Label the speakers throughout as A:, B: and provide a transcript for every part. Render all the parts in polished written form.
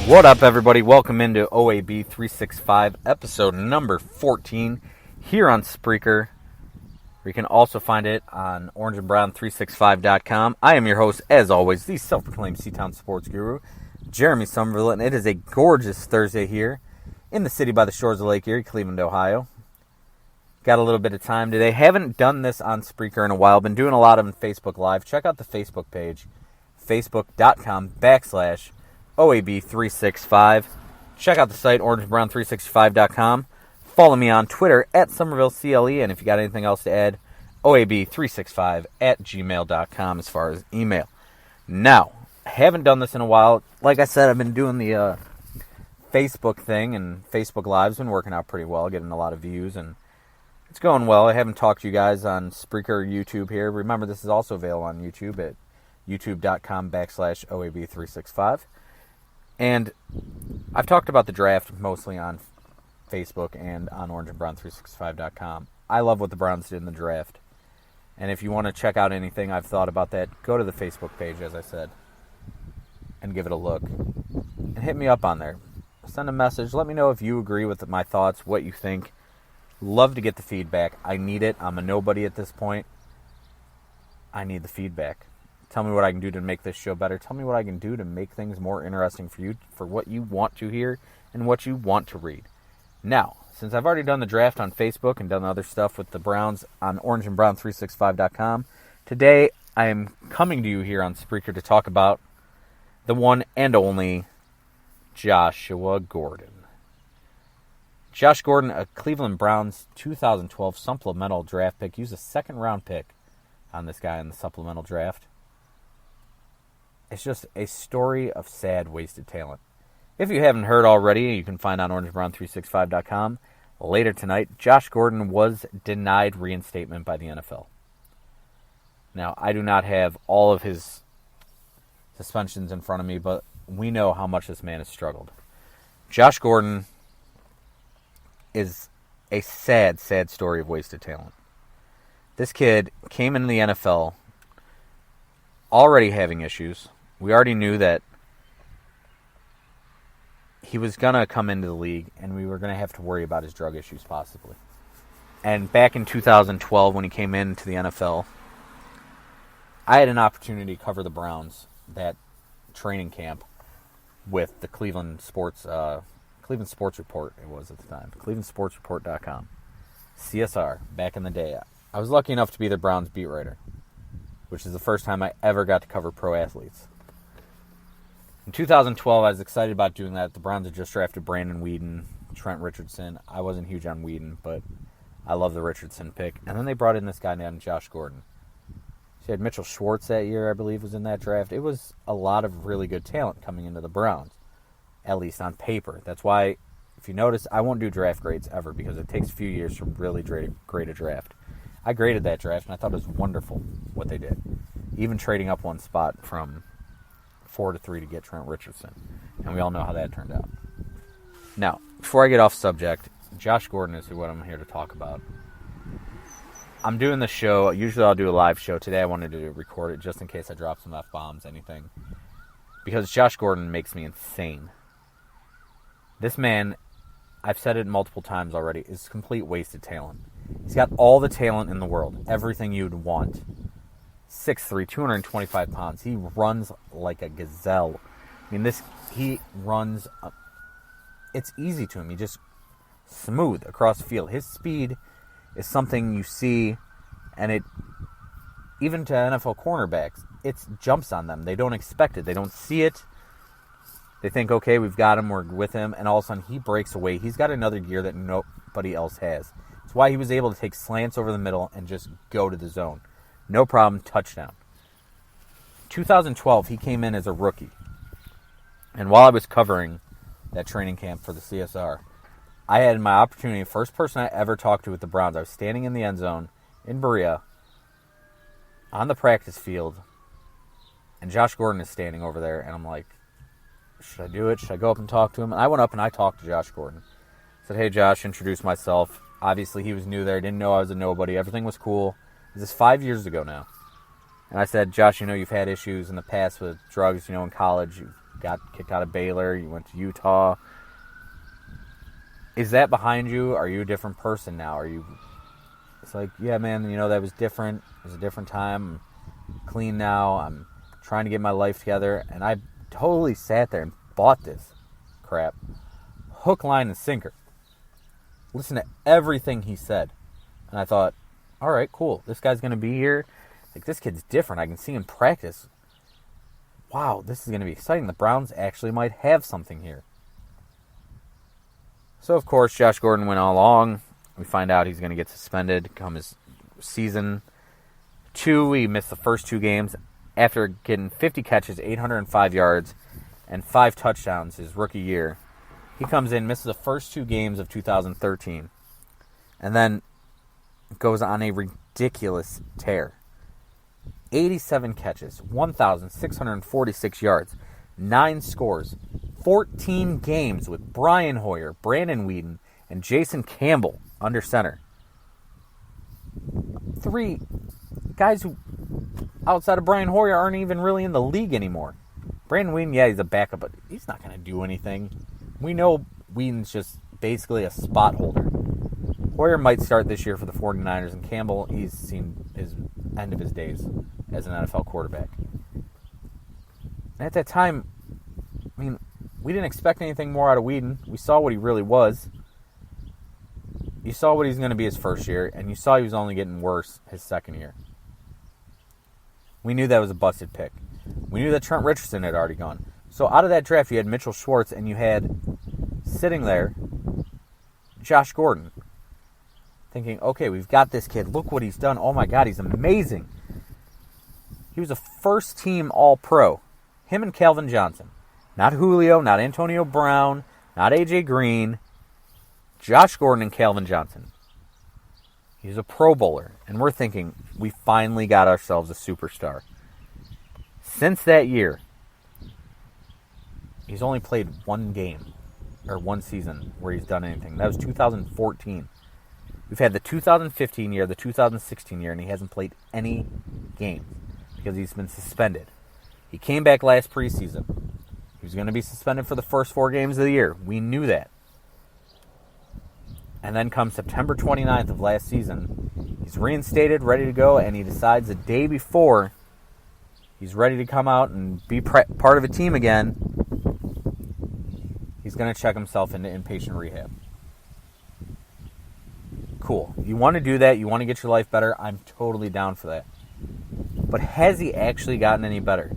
A: What up, everybody? Welcome into OAB 365, episode number 14, here on Spreaker. You can also find it on orangeandbrown365.com. I am your host, as always, the self-proclaimed Seatown sports guru, Jeremy Somerville, and it is a gorgeous Thursday here in the city by the shores of Lake Erie, Cleveland, Ohio. Got a little bit of time today. Haven't done this on Spreaker in a while. Been doing a lot of Facebook Live. Check out the Facebook page, facebook.com/OAB365. Check out the site, orangeandbrown365.com. Follow me on Twitter at SomervilleCLE, and if you got anything else to add, OAB365@gmail.com as far as email. Now, haven't done this in a while. Like I said, I've been doing the Facebook thing, and Facebook Live's been working out pretty well, getting a lot of views, and it's going well. I haven't talked to you guys on Spreaker or YouTube here. Remember, this is also available on YouTube at youtube.com/OAB365. And I've talked about the draft mostly on Facebook and on orangeandbrown365.com. I love what the Browns did in the draft. And if you want to check out anything I've thought about that, go to the Facebook page, as I said, and give it a look. And hit me up on there. Send a message. Let me know if you agree with my thoughts, what you think. Love to get the feedback. I need it. I'm a nobody at this point. I need the feedback. Tell me what I can do to make this show better. Tell me what I can do to make things more interesting for you, for what you want to hear and what you want to read. Now, since I've already done the draft on Facebook and done other stuff with the Browns on orangeandbrown365.com, today I am coming to you here on Spreaker to talk about the one and only Joshua Gordon. Josh Gordon, a Cleveland Browns 2012 supplemental draft pick, used a second-round pick on this guy in the supplemental draft. It's just a story of sad, wasted talent. If you haven't heard already, you can find on orangeandbrown365.com. Later tonight, Josh Gordon was denied reinstatement by the NFL. Now, I do not have all of his suspensions in front of me, but we know how much this man has struggled. Josh Gordon is a sad, sad story of wasted talent. This kid came into the NFL already having issues. We already knew that he was going to come into the league and we were going to have to worry about his drug issues possibly. And back in 2012 when he came into the NFL, I had an opportunity to cover the Browns, that training camp, with the Cleveland Sports Report, it was at the time. ClevelandSportsReport.com. CSR, back in the day. I was lucky enough to be the Browns beat writer, which is the first time I ever got to cover pro athletes. In 2012, I was excited about doing that. The Browns had just drafted Brandon Weeden, Trent Richardson. I wasn't huge on Weeden, but I love the Richardson pick. And then they brought in this guy named Josh Gordon. She had Mitchell Schwartz that year, I believe, was in that draft. It was a lot of really good talent coming into the Browns, at least on paper. That's why, if you notice, I won't do draft grades ever because it takes a few years to really grade a draft. I graded that draft, and I thought it was wonderful what they did, even trading up one spot from 4 to 3 to get Trent Richardson. And we all know how that turned out. Now, before I get off subject, Josh Gordon is what I'm here to talk about. I'm doing this show. Usually I'll do a live show. Today I wanted to record it just in case I drop some F-bombs, anything. Because Josh Gordon makes me insane. This man, I've said it multiple times already, is complete wasted talent. He's got all the talent in the world. Everything you'd want. 6'3", 225 pounds. He runs like a gazelle. I mean, he runs. It's easy to him. He just smooth across the field. His speed is something you see, and it, even to NFL cornerbacks, it jumps on them. They don't expect it. They don't see it. They think, okay, we've got him, we're with him, and all of a sudden he breaks away. He's got another gear that nobody else has. It's why he was able to take slants over the middle and just go to the zone. No problem, touchdown. 2012, he came in as a rookie. And while I was covering that training camp for the CSR, I had my opportunity, first person I ever talked to with the Browns. I was standing in the end zone in Berea on the practice field, and Josh Gordon is standing over there, and I'm like, should I do it? Should I go up and talk to him? And I went up and I talked to Josh Gordon. Said, hey, Josh, introduced myself. Obviously, he was new there. Didn't know I was a nobody. Everything was cool. This is 5 years ago now. And I said, Josh, you've had issues in the past with drugs, in college. You've got kicked out of Baylor. You went to Utah. Is that behind you? Are you a different person now? It's like, yeah, man, that was different. It was a different time. I'm clean now. I'm trying to get my life together. And I totally sat there and bought this crap. Hook, line, and sinker. Listen to everything he said. And I thought, all right, cool. This guy's going to be here. Like, this kid's different. I can see him practice. Wow, this is going to be exciting. The Browns actually might have something here. So, of course, Josh Gordon went all along. We find out he's going to get suspended come his season 2. He missed the first 2 games after getting 50 catches, 805 yards, and 5 touchdowns his rookie year. He comes in, misses the first 2 games of 2013, and then goes on a ridiculous tear. 87 catches, 1,646 yards, 9 scores, 14 games with Brian Hoyer, Brandon Weeden, and Jason Campbell under center. 3 guys who, outside of Brian Hoyer, aren't even really in the league anymore. Brandon Weeden, yeah, he's a backup, but he's not going to do anything. We know Weeden's just basically a spot holder. Hoyer might start this year for the 49ers, and Campbell, he's seen his end of his days as an NFL quarterback. And at that time, we didn't expect anything more out of Weeden. We saw what he really was. You saw what he's going to be his first year, and you saw he was only getting worse his second year. We knew that was a busted pick. We knew that Trent Richardson had already gone. So out of that draft, you had Mitchell Schwartz, and you had, sitting there, Josh Gordon. Thinking, okay, we've got this kid. Look what he's done. Oh, my God, he's amazing. He was a first-team All-Pro. Him and Calvin Johnson. Not Julio, not Antonio Brown, not A.J. Green. Josh Gordon and Calvin Johnson. He's a Pro Bowler. And we're thinking, we finally got ourselves a superstar. Since that year, he's only played 1 game, or 1 season, where he's done anything. That was 2014. We've had the 2015 year, the 2016 year, and he hasn't played any games because he's been suspended. He came back last preseason. He was going to be suspended for the first 4 games of the year. We knew that. And then come September 29th of last season, he's reinstated, ready to go, and he decides the day before he's ready to come out and be part of a team again, he's going to check himself into inpatient rehab. Cool. You want to do that, you want to get your life better, I'm totally down for that. But has he actually gotten any better?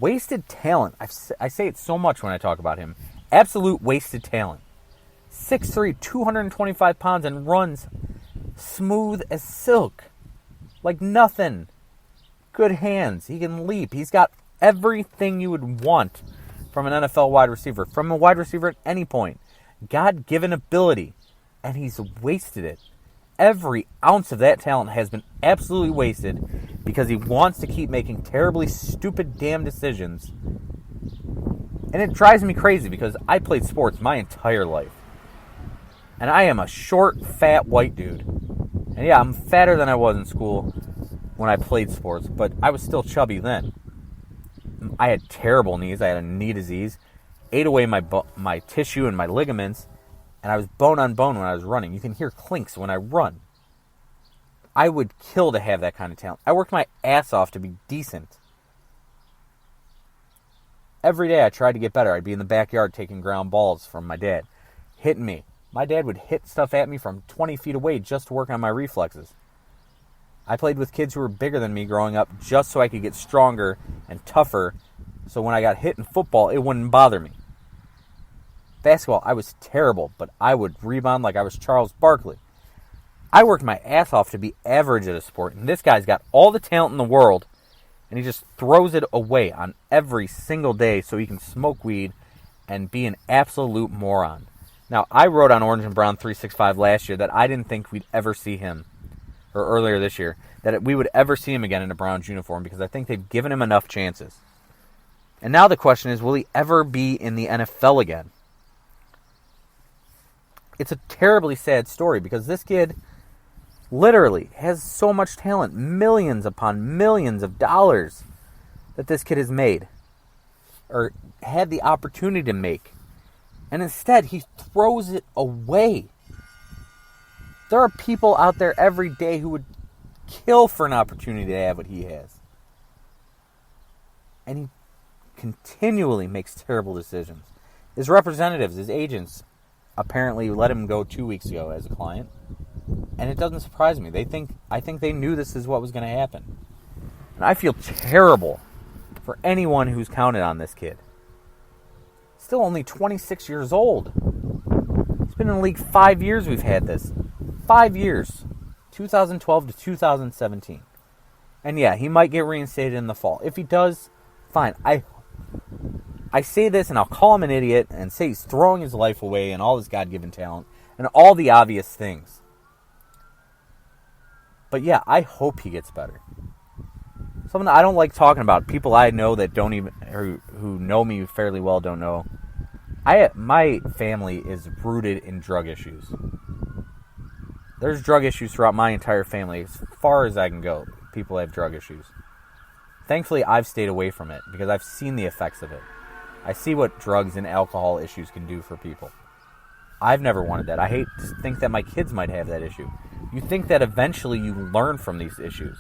A: Wasted talent. I say it so much when I talk about him. Absolute wasted talent. 6'3", 225 pounds, and runs smooth as silk. Like nothing. Good hands. He can leap. He's got everything you would want from an NFL wide receiver. From a wide receiver at any point. God-given ability. And he's wasted it. Every ounce of that talent has been absolutely wasted because he wants to keep making terribly stupid damn decisions. And it drives me crazy because I played sports my entire life. And I am a short, fat, white dude. And yeah, I'm fatter than I was in school when I played sports, but I was still chubby then. I had terrible knees. I had a knee disease. Ate away my tissue and my ligaments. And I was bone on bone when I was running. You can hear clinks when I run. I would kill to have that kind of talent. I worked my ass off to be decent. Every day I tried to get better. I'd be in the backyard taking ground balls from my dad, hitting me. My dad would hit stuff at me from 20 feet away just to work on my reflexes. I played with kids who were bigger than me growing up just so I could get stronger and tougher, so when I got hit in football, it wouldn't bother me. Basketball, I was terrible, but I would rebound like I was Charles Barkley. I worked my ass off to be average at a sport, and this guy's got all the talent in the world, and he just throws it away on every single day so he can smoke weed and be an absolute moron. Now, I wrote on Orange and Brown 365 last year that I didn't think we'd ever see him, or earlier this year, that we would ever see him again in a Browns uniform because I think they've given him enough chances. And now the question is, will he ever be in the NFL again? It's a terribly sad story because this kid literally has so much talent, millions upon millions of dollars that this kid has made. or had the opportunity to make. And instead, he throws it away. There are people out there every day who would kill for an opportunity to have what he has. And he continually makes terrible decisions. His representatives, his agents, apparently let him go 2 weeks ago as a client. And it doesn't surprise me. I think they knew this is what was going to happen. And I feel terrible for anyone who's counted on this kid. Still only 26 years old. He's been in the league 5 years we've had this. 5 years. 2012 to 2017. And yeah, he might get reinstated in the fall. If he does, fine. I say this and I'll call him an idiot and say he's throwing his life away and all his God-given talent and all the obvious things. But yeah, I hope he gets better. Something I don't like talking about, people I know that don't even, or who know me fairly well don't know. My family is rooted in drug issues. There's drug issues throughout my entire family. As far as I can go, people have drug issues. Thankfully, I've stayed away from it because I've seen the effects of it. I see what drugs and alcohol issues can do for people. I've never wanted that. I hate to think that my kids might have that issue. You think that eventually you learn from these issues.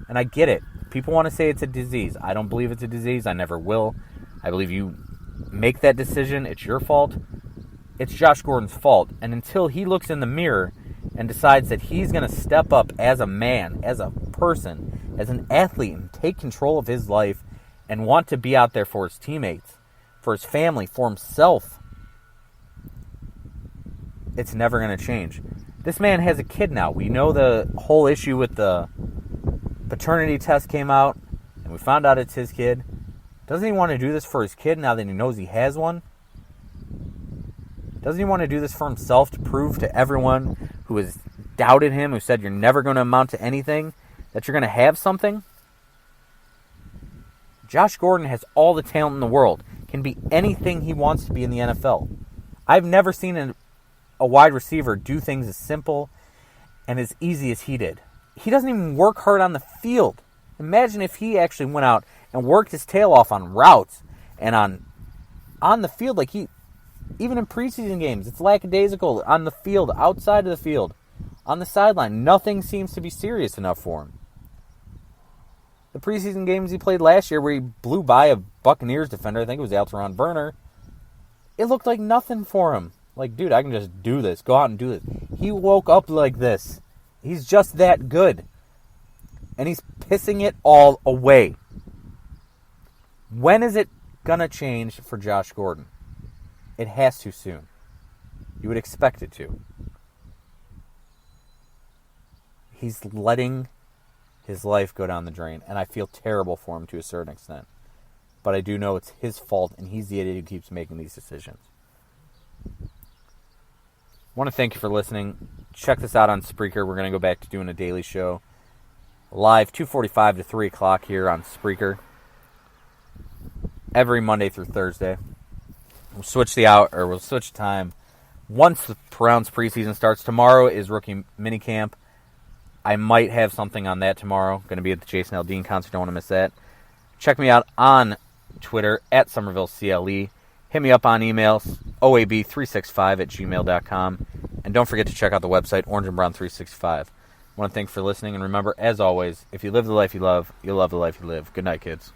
A: And I get it. People want to say it's a disease. I don't believe it's a disease. I never will. I believe you make that decision. It's your fault. It's Josh Gordon's fault. And until he looks in the mirror and decides that he's going to step up as a man, as a person, as an athlete, and take control of his life and want to be out there for his teammates, for his family, for himself, it's never going to change. This man has a kid now. We know the whole issue with the paternity test came out, and we found out it's his kid. Doesn't he want to do this for his kid now that he knows he has one? Doesn't he want to do this for himself to prove to everyone who has doubted him, who said you're never going to amount to anything, that you're going to have something? Josh Gordon has all the talent in the world, can be anything he wants to be in the NFL. I've never seen a wide receiver do things as simple and as easy as he did. He doesn't even work hard on the field. Imagine if he actually went out and worked his tail off on routes and on the field, like even in preseason games, it's lackadaisical on the field, outside of the field, on the sideline. Nothing seems to be serious enough for him. The preseason games he played last year where he blew by a Buccaneers defender, I think it was Alteron Werner, it looked like nothing for him. Like, dude, I can just do this. Go out and do this. He woke up like this. He's just that good. And he's pissing it all away. When is it going to change for Josh Gordon? It has to soon. You would expect it to. He's letting his life go down the drain, and I feel terrible for him to a certain extent. But I do know it's his fault, and he's the idiot who keeps making these decisions. I want to thank you for listening. Check this out on Spreaker. We're going to go back to doing a daily show. Live 2:45 to 3 o'clock here on Spreaker. Every Monday through Thursday. We'll switch the time once the Browns preseason starts. Tomorrow is rookie minicamp. I might have something on that tomorrow. Going to be at the Jason Aldean concert. Don't want to miss that. Check me out on Twitter at SomervilleCLE. Hit me up on email, oab365@gmail.com. And don't forget to check out the website, orangeandbrown365. I want to thank you for listening. And remember, as always, if you live the life you love, you'll love the life you live. Good night, kids.